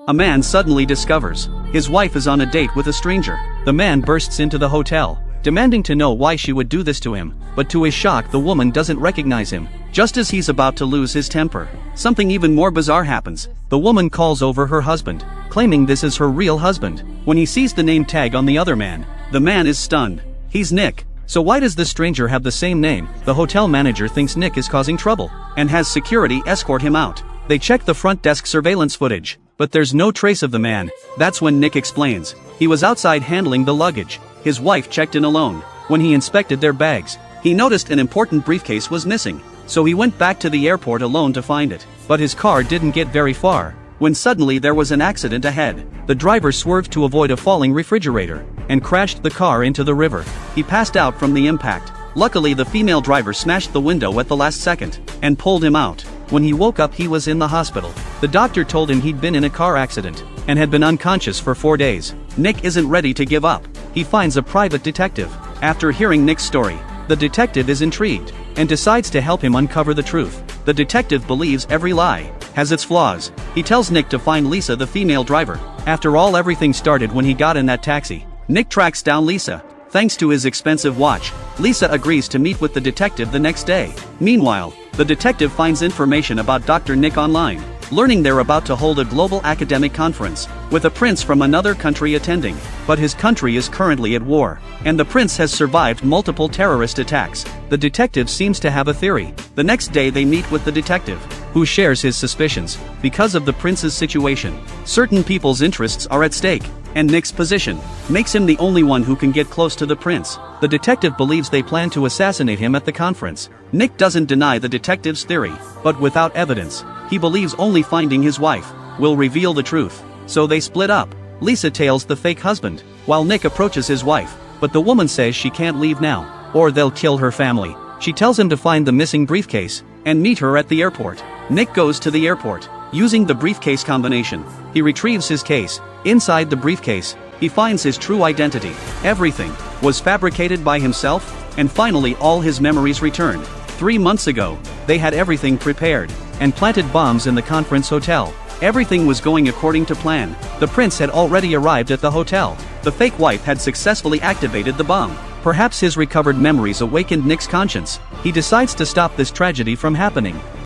A man suddenly discovers his wife is on a date with a stranger. The man bursts into the hotel, demanding to know why she would do this to him, but to his shock the woman doesn't recognize him. Just as he's about to lose his temper, something even more bizarre happens. The woman calls over her husband, claiming this is her real husband. When he sees the name tag on the other man, the man is stunned. He's Nick. So why does this stranger have the same name? The hotel manager thinks Nick is causing trouble, and has security escort him out. They check the front desk surveillance footage, but there's no trace of the man. That's when Nick explains. He was outside handling the luggage. His wife checked in alone. When he inspected their bags, he noticed an important briefcase was missing, so he went back to the airport alone to find it. But his car didn't get very far, when suddenly there was an accident ahead. The driver swerved to avoid a falling refrigerator, and crashed the car into the river. He passed out from the impact. Luckily the female driver smashed the window at the last second, and pulled him out. When he woke up he was in the hospital. The doctor told him he'd been in a car accident, and had been unconscious for 4 days. Nick isn't ready to give up. He finds a private detective. After hearing Nick's story, the detective is intrigued, and decides to help him uncover the truth. The detective believes every lie has its flaws. He tells Nick to find Lisa, the female driver. After all, everything started when he got in that taxi. Nick tracks down Lisa. Thanks to his expensive watch, Lisa agrees to meet with the detective the next day. Meanwhile, the detective finds information about Dr. Nick online, learning they're about to hold a global academic conference, with a prince from another country attending. But his country is currently at war, and the prince has survived multiple terrorist attacks. The detective seems to have a theory. The next day they meet with the detective, who shares his suspicions. Because of the prince's situation, certain people's interests are at stake, and Nick's position makes him the only one who can get close to the prince. The detective believes they plan to assassinate him at the conference. Nick doesn't deny the detective's theory, but without evidence. He believes only finding his wife will reveal the truth. So they split up. Lisa tails the fake husband, while Nick approaches his wife, but the woman says she can't leave now, or they'll kill her family. She tells him to find the missing briefcase, and meet her at the airport. Nick goes to the airport, using the briefcase combination. He retrieves his case. Inside the briefcase, he finds his true identity. Everything was fabricated by himself, and finally all his memories returned. 3 months ago, they had everything prepared, and planted bombs in the conference hotel. Everything was going according to plan. The prince had already arrived at the hotel. The fake wife had successfully activated the bomb. Perhaps his recovered memories awakened Nick's conscience. He decides to stop this tragedy from happening.